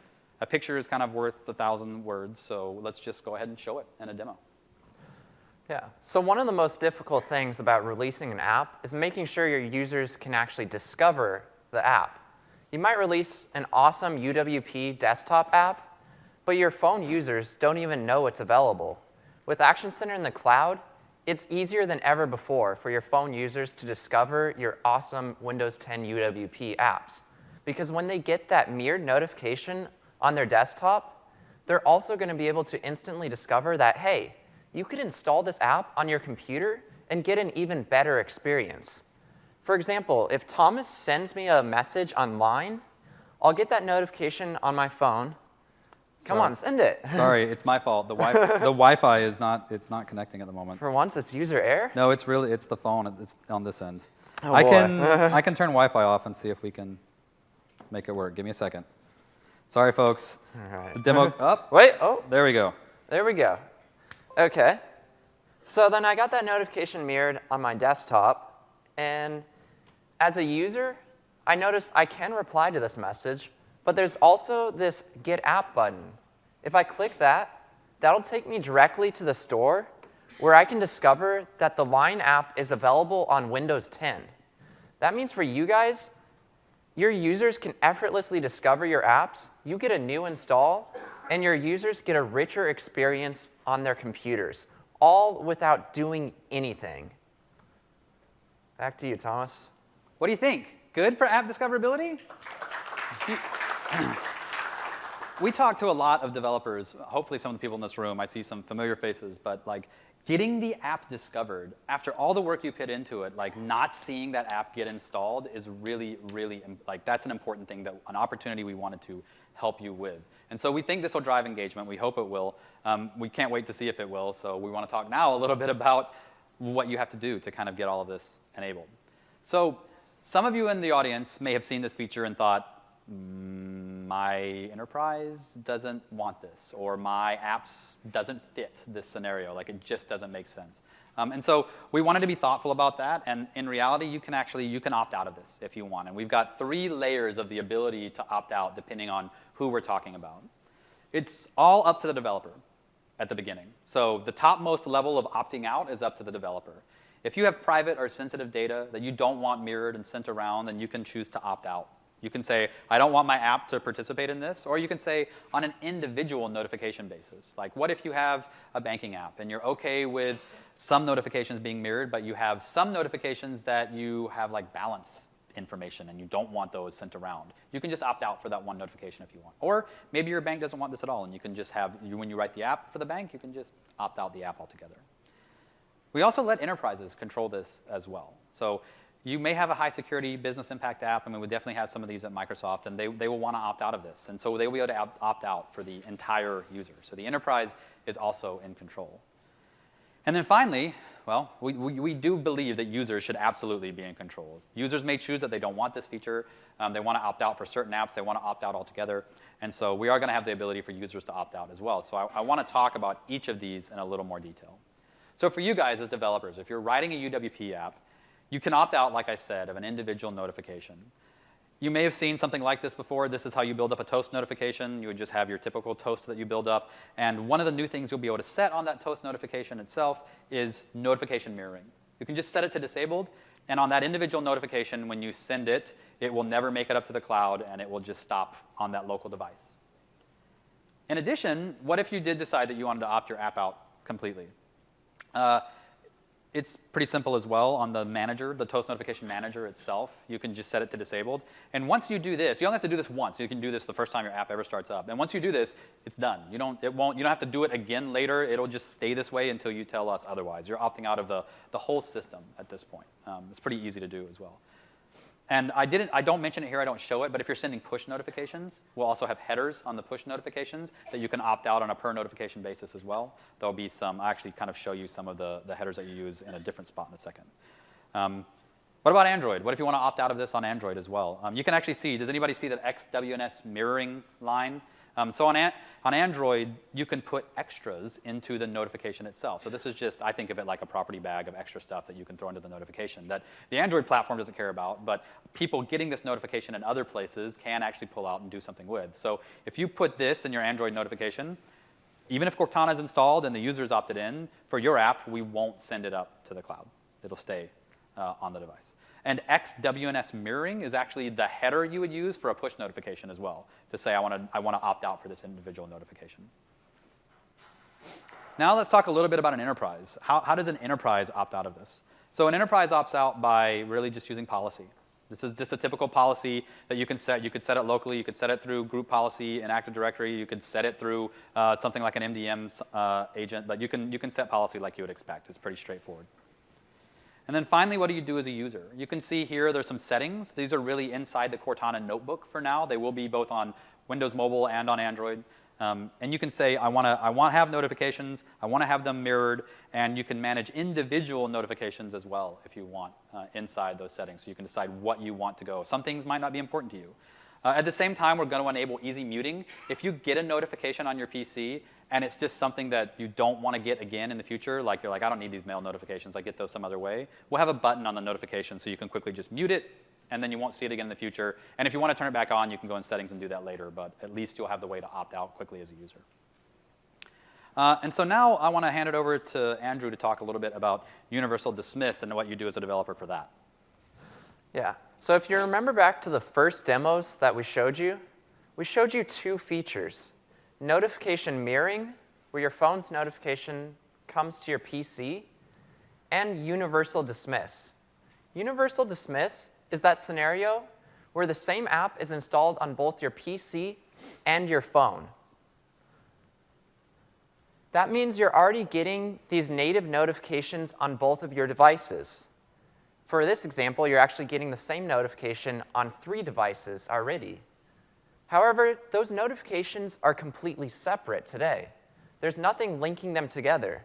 a picture is kind of worth 1,000 words, so let's just go ahead and show it in a demo. Yeah, so one of the most difficult things about releasing an app is making sure your users can actually discover the app. You might release an awesome UWP desktop app, but your phone users don't even know it's available. With Action Center in the cloud, it's easier than ever before for your phone users to discover your awesome Windows 10 UWP apps. Because when they get that mirrored notification on their desktop, they're also going to be able to instantly discover that, hey, you could install this app on your computer and get an even better experience. For example, if Thomas sends me a message online, I'll get that notification on my phone. Come on, send it. Sorry, it's my fault. The Wi-Fi is not connecting at the moment. For once, it's user error? No, it's the phone. It's on this end. Oh, I boy. can turn Wi-Fi off and see if we can make it work. Give me a second. Sorry, folks. All right. The demo up. Wait, oh, There we go. there we go. OK. So then I got that notification mirrored on my desktop. And as a user, I noticed I can reply to this message. But there's also this Get App button. If I click that, that'll take me directly to the store where I can discover that the Line app is available on Windows 10. That means for you guys, your users can effortlessly discover your apps, you get a new install, and your users get a richer experience on their computers, all without doing anything. Back to you, Thomas. What do you think? Good for app discoverability? We talk to a lot of developers, hopefully some of the people in this room. I see some familiar faces, but like getting the app discovered, after all the work you put into it, like not seeing that app get installed is really, really, like that's an important thing, an opportunity we wanted to help you with. And so we think this will drive engagement. We hope it will. We can't wait to see if it will. So we want to talk now a little bit about what you have to do to kind of get all of this enabled. So some of you in the audience may have seen this feature and thought, my enterprise doesn't want this, or my apps doesn't fit this scenario, like it just doesn't make sense. And so we wanted to be thoughtful about that, and in reality, you can opt out of this if you want. And we've got 3 layers of the ability to opt out depending on who we're talking about. It's all up to the developer at the beginning. So the topmost level of opting out is up to the developer. If you have private or sensitive data that you don't want mirrored and sent around, then you can choose to opt out. You can say, I don't want my app to participate in this, or you can say on an individual notification basis. Like, what if you have a banking app and you're OK with some notifications being mirrored, but you have some notifications that you have like balance information and you don't want those sent around? You can just opt out for that one notification if you want. Or maybe your bank doesn't want this at all, and you can just have, when you write the app for the bank, you can just opt out the app altogether. We also let enterprises control this as well. So you may have a high security business impact app, and we would definitely have some of these at Microsoft, and they will want to opt out of this. And so they will be able to opt out for the entire user. So the enterprise is also in control. And then finally, well, we do believe that users should absolutely be in control. Users may choose that they don't want this feature. They want to opt out for certain apps. They want to opt out altogether. And so we are going to have the ability for users to opt out as well. So I want to talk about each of these in a little more detail. So for you guys as developers, if you're writing a UWP app, you can opt out, like I said, of an individual notification. You may have seen something like this before. This is how you build up a toast notification. You would just have your typical toast that you build up. And one of the new things you'll be able to set on that toast notification itself is notification mirroring. You can just set it to disabled. And on that individual notification, when you send it, it will never make it up to the cloud, and it will just stop on that local device. In addition, what if you did decide that you wanted to opt your app out completely? It's pretty simple as well on the manager, the Toast Notification Manager itself. You can just set it to disabled. And once you do this, you only have to do this once. You can do this the first time your app ever starts up. And once you do this, it's done. You don't have to do it again later. It'll just stay this way until you tell us otherwise. You're opting out of the whole system at this point. It's pretty easy to do as well. And I don't mention it here, I don't show it, but if you're sending push notifications, we'll also have headers on the push notifications that you can opt out on a per notification basis as well. There'll be some, I'll actually kind of show you some of the headers that you use in a different spot in a second. What about Android? What if you want to opt out of this on Android as well? You can actually see, does anybody see that XWNS mirroring line? So on Android, you can put extras into the notification itself. So this is just, I think of it like a property bag of extra stuff that you can throw into the notification that the Android platform doesn't care about, but people getting this notification in other places can actually pull out and do something with. So if you put this in your Android notification, even if Cortana is installed and the user is opted in, for your app, we won't send it up to the cloud. It'll stay on the device. And XWNS mirroring is actually the header you would use for a push notification as well, to say I want to opt out for this individual notification. Now let's talk a little bit about an enterprise. How does an enterprise opt out of this? So an enterprise opts out by really just using policy. This is just a typical policy that you can set. You could set it locally. You could set it through group policy in Active Directory. You could set it through something like an MDM agent. But you can set policy like you would expect. It's pretty straightforward. And then finally, what do you do as a user? You can see here there's some settings. These are really inside the Cortana notebook for now. They will be both on Windows Mobile and on Android. And you can say, I want to have notifications. I want to have them mirrored. And you can manage individual notifications as well if you want inside those settings. So you can decide what you want to go. Some things might not be important to you. At the same time, we're going to enable easy muting. If you get a notification on your PC, and it's just something that you don't want to get again in the future, like you're like, I don't need these mail notifications, I get those some other way, we'll have a button on the notification so you can quickly just mute it, and then you won't see it again in the future. And if you want to turn it back on, you can go in settings and do that later, but at least you'll have the way to opt out quickly as a user. And so now I want to hand it over to Andrew to talk a little bit about universal dismiss and what you do as a developer for that. Yeah. So if you remember back to the first demos that we showed you 2 features. Notification mirroring, where your phone's notification comes to your PC, and universal dismiss. Universal dismiss is that scenario where the same app is installed on both your PC and your phone. That means you're already getting these native notifications on both of your devices. For this example, you're actually getting the same notification on 3 devices already. However, those notifications are completely separate today. There's nothing linking them together.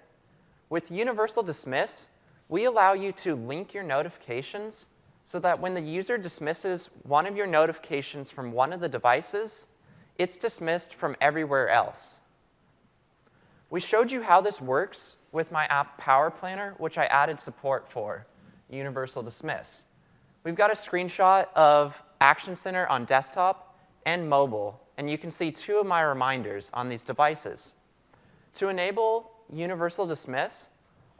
With Universal Dismiss, we allow you to link your notifications so that when the user dismisses one of your notifications from one of the devices, it's dismissed from everywhere else. We showed you how this works with my app Power Planner, which I added support for, Universal Dismiss. We've got a screenshot of Action Center on desktop and mobile, and you can see 2 of my reminders on these devices. To enable Universal Dismiss,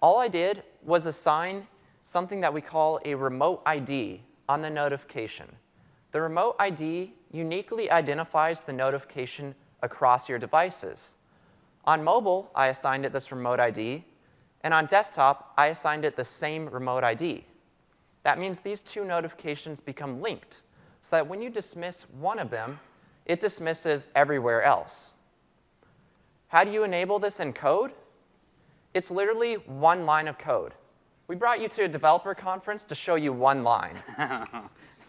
all I did was assign something that we call a remote ID on the notification. The remote ID uniquely identifies the notification across your devices. On mobile, I assigned it this remote ID, and on desktop, I assigned it the same remote ID. That means these 2 notifications become linked, so that when you dismiss one of them, it dismisses everywhere else. How do you enable this in code? It's literally 1 line of code. We brought you to a developer conference to show you 1 line.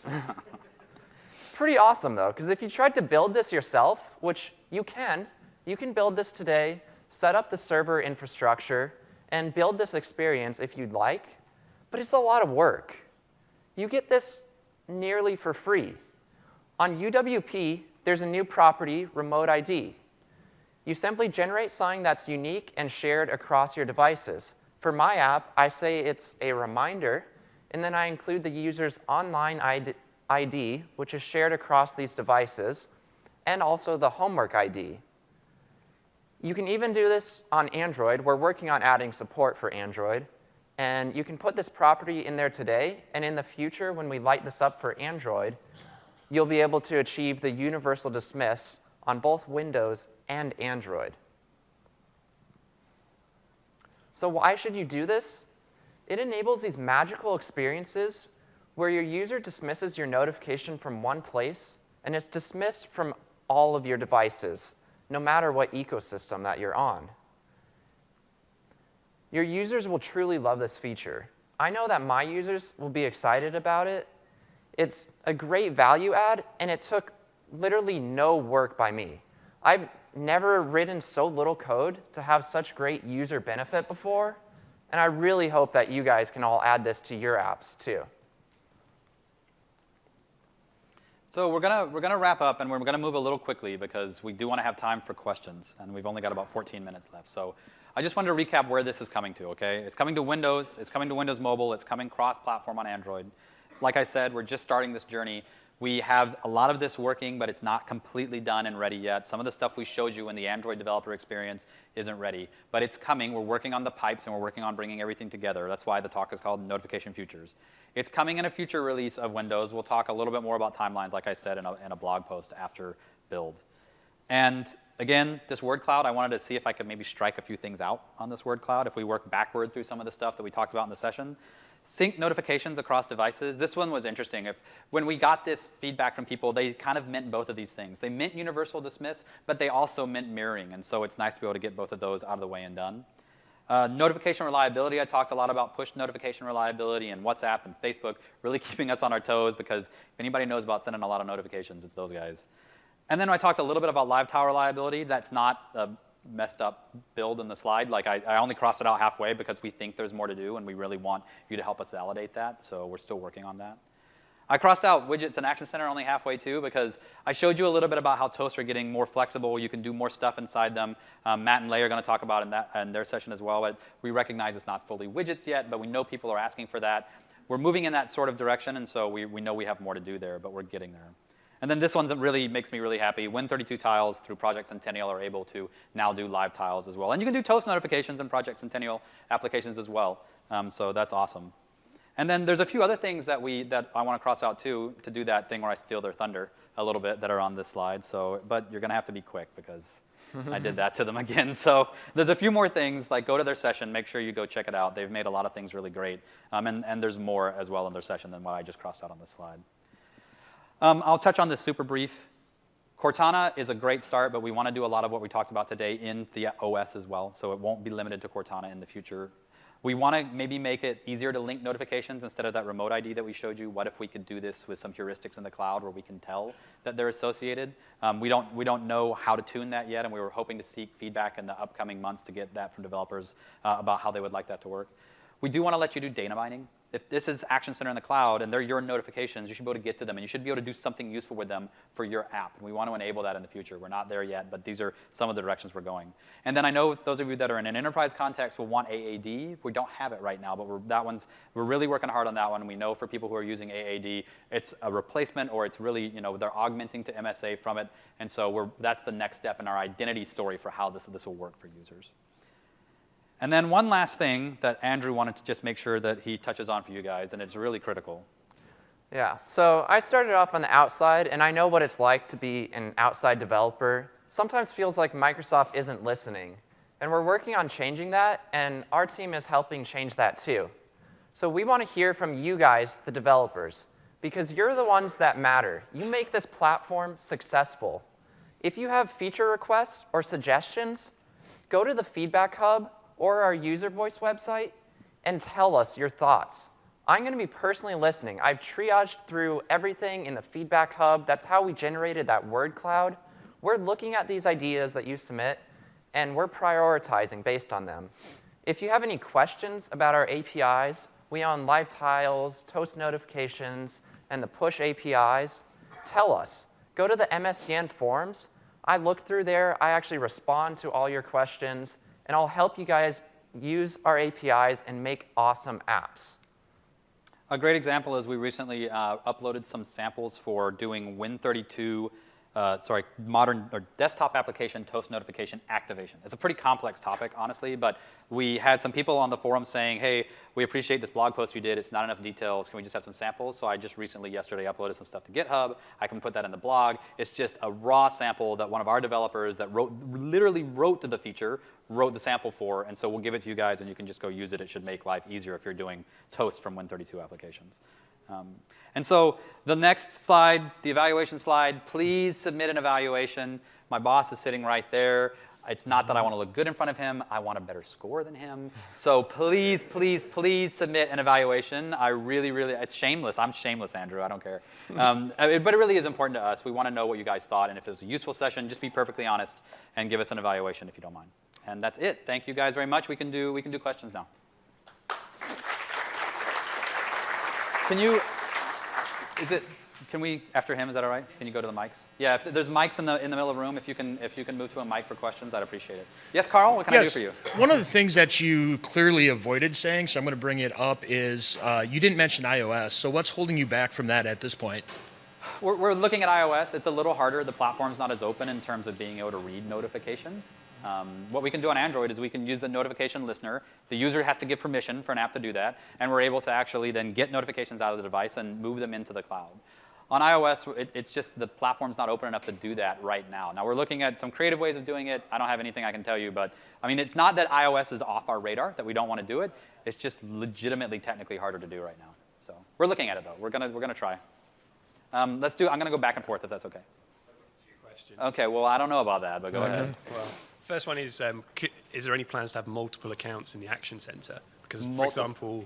It's pretty awesome, though, because if you tried to build this yourself, which you can build this today, set up the server infrastructure, and build this experience if you'd like, but it's a lot of work. You get this nearly for free. On UWP, there's a new property, Remote ID. You simply generate something that's unique and shared across your devices. For my app, I say it's a reminder, and then I include the user's online ID, which is shared across these devices, and also the homework ID. You can even do this on Android. We're working on adding support for Android. And you can put this property in there today, and in the future, when we light this up for Android, you'll be able to achieve the universal dismiss on both Windows and Android. So why should you do this? It enables these magical experiences where your user dismisses your notification from one place, and it's dismissed from all of your devices, no matter what ecosystem that you're on. Your users will truly love this feature. I know that my users will be excited about it. It's a great value add, and it took literally no work by me. I've never written so little code to have such great user benefit before, and I really hope that you guys can all add this to your apps too. So we're gonna wrap up, and we're gonna move a little quickly because we do want to have time for questions, and we've only got about 14 minutes left. So I just wanted to recap where this is coming to. Okay, it's coming to Windows, it's coming to Windows Mobile, it's coming cross-platform on Android. Like I said, we're just starting this journey. We have a lot of this working, but it's not completely done and ready yet. Some of the stuff we showed you in the Android developer experience isn't ready, but it's coming. We're working on the pipes, and we're working on bringing everything together. That's why the talk is called Notification Futures. It's coming in a future release of Windows. We'll talk a little bit more about timelines, like I said, in a blog post after build. And again, this word cloud, I wanted to see if I could maybe strike a few things out on this word cloud if we work backward through some of the stuff that we talked about in the session. Sync notifications across devices. This one was interesting. When we got this feedback from people, they kind of meant both of these things. They meant universal dismiss, but they also meant mirroring. And so it's nice to be able to get both of those out of the way and done. Notification reliability, I talked a lot about push notification reliability and WhatsApp and Facebook, really keeping us on our toes, because if anybody knows about sending a lot of notifications, it's those guys. And then I talked a little bit about live tower reliability. That's not a messed up build in the slide. Like I only crossed it out halfway because we think there's more to do, and we really want you to help us validate that, so we're still working on that. I crossed out widgets and Action Center only halfway too, because I showed you a little bit about how Toast are getting more flexible. You can do more stuff inside them. Matt and Lei are going to talk about in their session as well, but we recognize it's not fully widgets yet, but we know people are asking for that. We're moving in that sort of direction, and so we know we have more to do there, but we're getting there. And then this one really makes me really happy. Win32 tiles through Project Centennial are able to now do live tiles as well. And you can do Toast notifications in Project Centennial applications as well. So that's awesome. And then there's a few other things that I want to cross out too, to do that thing where I steal their thunder a little bit, that are on this slide. But you're going to have to be quick because I did that to them again. So there's a few more things, like go to their session, make sure you go check it out. They've made a lot of things really great. And there's more as well in their session than what I just crossed out on this slide. I'll touch on this super brief. Cortana is a great start, but we want to do a lot of what we talked about today in the OS as well, so it won't be limited to Cortana in the future. We want to maybe make it easier to link notifications instead of that remote ID that we showed you. What if we could do this with some heuristics in the cloud where we can tell that they're associated? We don't know how to tune that yet, and we were hoping to seek feedback in the upcoming months to get that from developers about how they would like that to work. We do want to let you do data mining. If this is Action Center in the cloud and they're your notifications, you should be able to get to them, and you should be able to do something useful with them for your app. And we want to enable that in the future. We're not there yet, but these are some of the directions we're going. And then I know those of you that are in an enterprise context will want AAD. We don't have it right now, but we're really working hard on that one. We know for people who are using AAD, it's a replacement, or it's really, they're augmenting to MSA from it. And so that's the next step in our identity story for how this will work for users. And then one last thing that Andrew wanted to just make sure that he touches on for you guys, and it's really critical. Yeah, so I started off on the outside, and I know what it's like to be an outside developer. Sometimes feels like Microsoft isn't listening. And we're working on changing that, and our team is helping change that too. So we want to hear from you guys, the developers, because you're the ones that matter. You make this platform successful. If you have feature requests or suggestions, go to the Feedback Hub or our user voice website and tell us your thoughts. I'm going to be personally listening. I've triaged through everything in the Feedback Hub. That's how we generated that word cloud. We're looking at these ideas that you submit, and we're prioritizing based on them. If you have any questions about our APIs, we own Live Tiles, Toast Notifications, and the Push APIs. Tell us. Go to the MSDN forums. I look through there. I actually respond to all your questions. And I'll help you guys use our APIs and make awesome apps. A great example is we recently uploaded some samples for doing Win32, modern or desktop application Toast notification activation. It's a pretty complex topic, honestly, but we had some people on the forum saying, hey, we appreciate this blog post you did. It's not enough details. Can we just have some samples? So I just recently, yesterday, uploaded some stuff to GitHub. I can put that in the blog. It's just a raw sample that one of our developers that literally wrote to the feature, wrote the sample for, and so we'll give it to you guys, and you can just go use it. It should make life easier if you're doing Toast from Win32 applications. And so the next slide, the evaluation slide, please submit an evaluation. My boss is sitting right there. It's not that I want to look good in front of him. I want a better score than him. So please, please, please submit an evaluation. I really, really, it's shameless. I'm shameless, Andrew. I don't care. But it really is important to us. We want to know what you guys thought. And if it was a useful session, just be perfectly honest and give us an evaluation if you don't mind. And that's it. Thank you guys very much. We can do questions now. Can we, after him, is that all right? Can you go to the mics? Yeah, if there's mics in the middle of the room, if you can move to a mic for questions, I'd appreciate it. Yes, Carl, what can I do for you? One of the things that you clearly avoided saying, so I'm going to bring it up, is you didn't mention iOS. So what's holding you back from that at this point? We're looking at iOS. It's a little harder. The platform's not as open in terms of being able to read notifications. What we can do on Android is we can use the notification listener. The user has to give permission for an app to do that, and we're able to actually then get notifications out of the device and move them into the cloud. On iOS, it's just the platform's not open enough to do that right now. Now, we're looking at some creative ways of doing it. I don't have anything I can tell you, but I mean, it's not that iOS is off our radar, that we don't want to do it. It's just legitimately technically harder to do right now. So we're looking at it, though. We're gonna try. I'm going to go back and forth, if that's OK. Two questions. OK, well, I don't know about that, but go ahead. Well, first one is there any plans to have multiple accounts in the Action Center? Because, for example,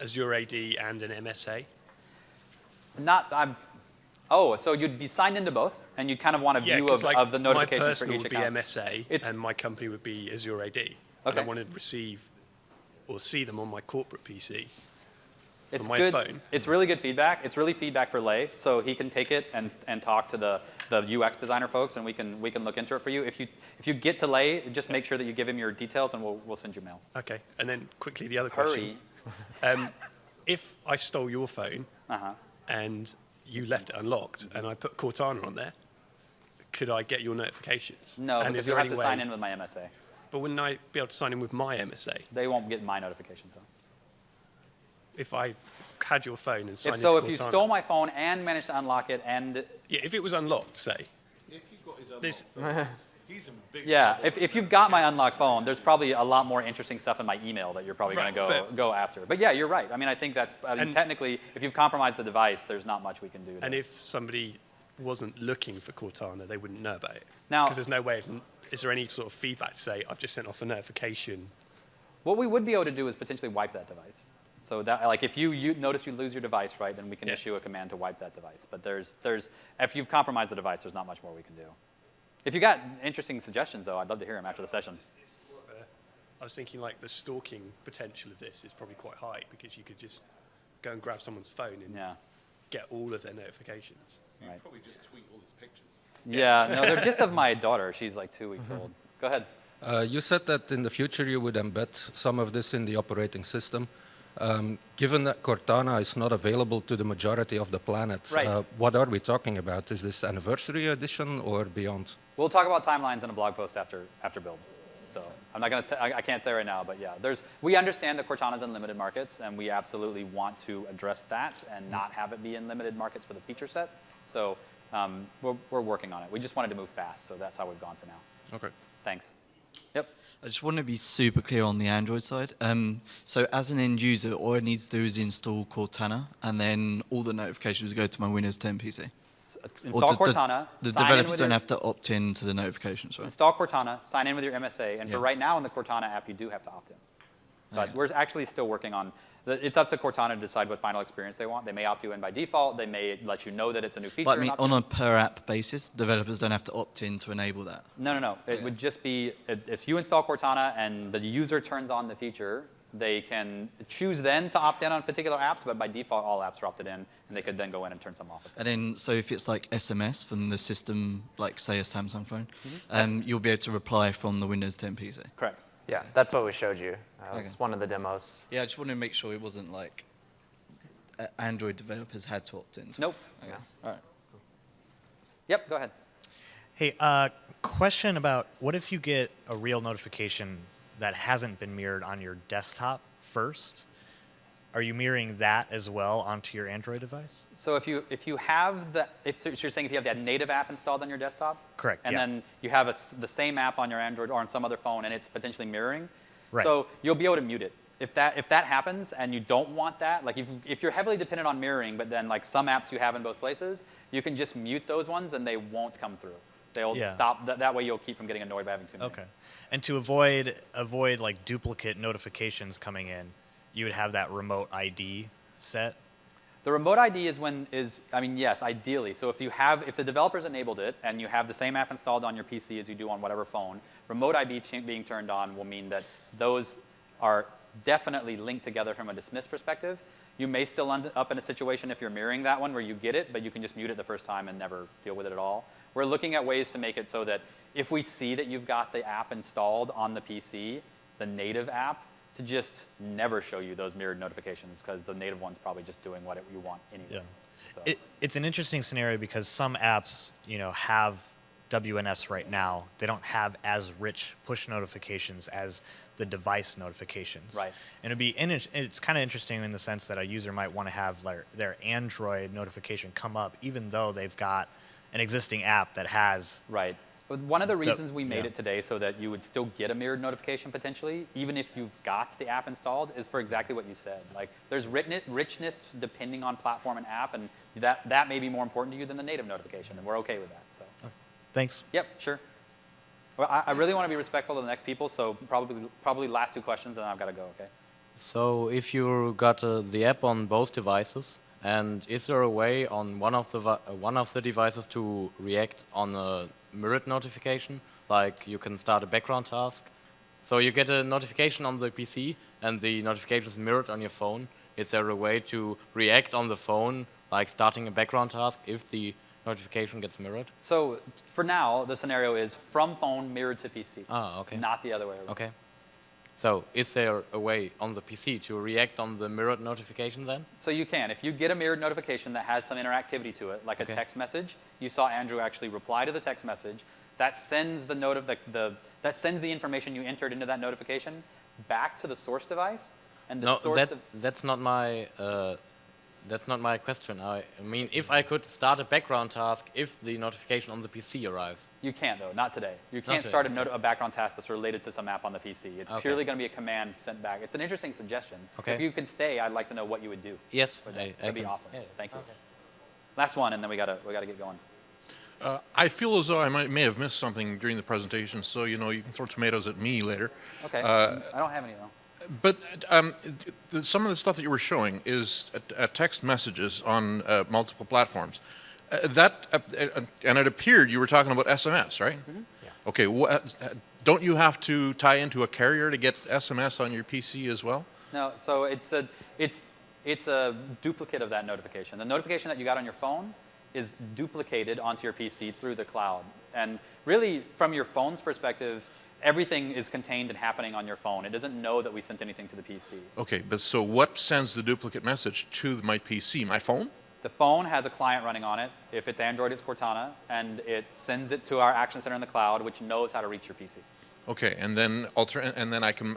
Azure AD and an MSA? So you'd be signed into both, and you kind of want a view of the notifications for each account. My personal would be MSA, and my company would be Azure AD. Okay. And I want to receive or see them on my corporate PC. It's my good. phone. It's really good feedback. It's really feedback for Lei, so he can take it and talk to the UX designer folks, and we can look into it for you. If you get to Lei, just make sure that you give him your details, and we'll send you mail. Okay. And then quickly the other question. If I stole your phone and you left it unlocked, and I put Cortana on there, could I get your notifications? No, and because you have to sign in with my MSA. But wouldn't I be able to sign in with my MSA? They won't get my notifications, though. If I had your phone and signed into Cortana. If you stole my phone and managed to unlock it and... Yeah, if it was unlocked, say. If you got his unlocked phone, he's in big if you've got my unlocked phone, there's probably a lot more interesting stuff in my email that you're probably going to go after. But yeah, you're right. I mean, I think that's... technically, if you've compromised the device, there's not much we can do. And if somebody wasn't looking for Cortana, they wouldn't know about it. Now- Because there's no way of, is there any sort of feedback to say, I've just sent off a notification? What we would be able to do is potentially wipe that device. So that, like, if you notice you lose your device, right, then we can issue a command to wipe that device. But if you've compromised the device, there's not much more we can do. If you got interesting suggestions, though, I'd love to hear them after the session. I was thinking like the stalking potential of this is probably quite high because you could just go and grab someone's phone and Yeah. get all of their notifications. Right. Probably just tweet all his pictures. Yeah, no, they're just of my daughter. She's like 2 weeks old. Go ahead. You said that in the future you would embed some of this in the operating system. Given that Cortana is not available to the majority of the planet, Right. what are we talking about? Is this anniversary edition or beyond? We'll talk about timelines in a blog post after build. So I'm not going to. I can't say right now, but yeah, we understand that Cortana's in limited markets, and we absolutely want to address that and not have it be in limited markets for the feature set. So we're working on it. We just wanted to move fast, so that's how we've gone for now. Okay. Thanks. Yep. I just want to be super clear on the Android side. So as an end user, all I need to do is install Cortana, and then all the notifications go to my Windows 10 PC. Install Or Cortana. The sign in developers with don't your- have to opt in to the notifications, right? Install Cortana, sign in with your MSA, and for Yeah. right now in the Cortana app, you do have to opt in. But Okay. we're actually still working on. It's up to Cortana to decide what final experience they want. They may opt you in by default. They may let you know that it's a new feature. But I and mean, opt on in. a per app basis, developers don't have to opt in to enable that. No. It would just be if you install Cortana and the user turns on the feature, they can choose then to opt in on particular apps, but by default, all apps are opted in, and they could then go in and turn some off. And then, so if it's like SMS from the system, like say a Samsung phone, you'll be able to reply from the Windows 10 PC. Correct. Yeah, that's what we showed you. It's Okay. one of the demos. Yeah, I just wanted to make sure it wasn't like Android developers had to opt in. Nope. Okay. All right. Yep, go ahead. Hey, question about what if you get a real notification that hasn't been mirrored on your desktop first? Are you mirroring that as well onto your Android device? So if you have so you're saying if you have that native app installed on your desktop, Correct, and yeah. then you have the same app on your Android or on some other phone, and it's potentially mirroring, Right. so you'll be able to mute it. If that happens and you don't want that, like if you're heavily dependent on mirroring, but then like some apps you have in both places, you can just mute those ones and they won't come through. They'll Yeah. stop. That way you'll keep from getting annoyed by having too many. Okay. And to avoid like duplicate notifications coming in, you would have that remote ID set. The remote ID yes, ideally. So if the developers enabled it and you have the same app installed on your PC as you do on whatever phone, remote ID being turned on will mean that those are definitely linked together from a dismiss perspective. You may still end up in a situation if you're mirroring that one where you get it, but you can just mute it the first time and never deal with it at all. We're looking at ways to make it so that if we see that you've got the app installed on the PC, the native app, to just never show you those mirrored notifications because the native one's probably just doing what you want anyway. Yeah. So. It's an interesting scenario because some apps, have WNS right now. They don't have as rich push notifications as the device notifications. Right. And it's kind of interesting in the sense that a user might want to have their Android notification come up even though they've got an existing app that has. Right. But one of the reasons we made yeah. it today so that you would still get a mirrored notification potentially, even if you've got the app installed, is for exactly what you said. Like, there's richness depending on platform and app, and that may be more important to you than the native notification, and we're okay with that. So. Thanks. Yep, sure. Well, I really want to be respectful of the next people, so probably last two questions, and I've got to go, okay? So if you got the app on both devices, and is there a way on one of the devices to react on a mirrored notification? Like you can start a background task. So you get a notification on the PC, and the notification is mirrored on your phone. Is there a way to react on the phone, like starting a background task, if the notification gets mirrored? So for now, the scenario is from phone mirrored to PC. Ah, okay. Not the other way around. Okay. So is there a way on the PC to react on the mirrored notification then? So you can. If you get a mirrored notification that has some interactivity to it, like a Okay. text message, you saw Andrew actually reply to the text message, that sends that sends the information you entered into that notification back to the source device, and the No, source that's not my question. I mean, if I could start a background task if the notification on the PC arrives. You can't though, not today. You Not can't today, start okay. a background task that's related to some app on the PC. It's Okay. purely going to be a command sent back. It's an interesting suggestion. Okay. If you can stay, I'd like to know what you would do. Yes, with I that. That'd be can. awesome. Yeah. Thank you. Last one, and then we gotta get going. I feel as though I may have missed something during the presentation, so you can throw tomatoes at me later. Okay. I don't have any though. But some of the stuff that you were showing is text messages on multiple platforms. And it appeared you were talking about SMS, right? Mm-hmm. Yeah. Okay. Don't you have to tie into a carrier to get SMS on your PC as well? No. So it's a duplicate of that notification. The notification that you got on your phone is duplicated onto your PC through the cloud. And really, from your phone's perspective, everything is contained and happening on your phone. It doesn't know that we sent anything to the PC. Okay, but so what sends the duplicate message to my PC? My phone? The phone has a client running on it. If it's Android, it's Cortana, and it sends it to our action center in the cloud, which knows how to reach your PC. Okay, and then I can.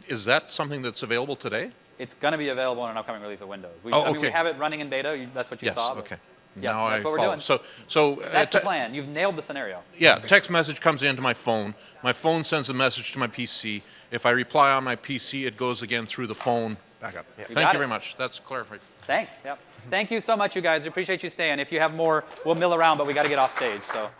Is that something that's available today? It's going to be available in an upcoming release of Windows. We have it running in beta. That's what you saw. Yes. Okay. Yeah, now that's I what follow. we're doing. So that's the plan. You've nailed the scenario. Yeah, text message comes into my phone. My phone sends a message to my PC. If I reply on my PC, it goes again through the phone. Back up. Yeah. Thank you very much. That's clarified. Thanks. Yep. Thank you so much, you guys. We appreciate you staying. If you have more, we'll mill around, but we got to get off stage. So.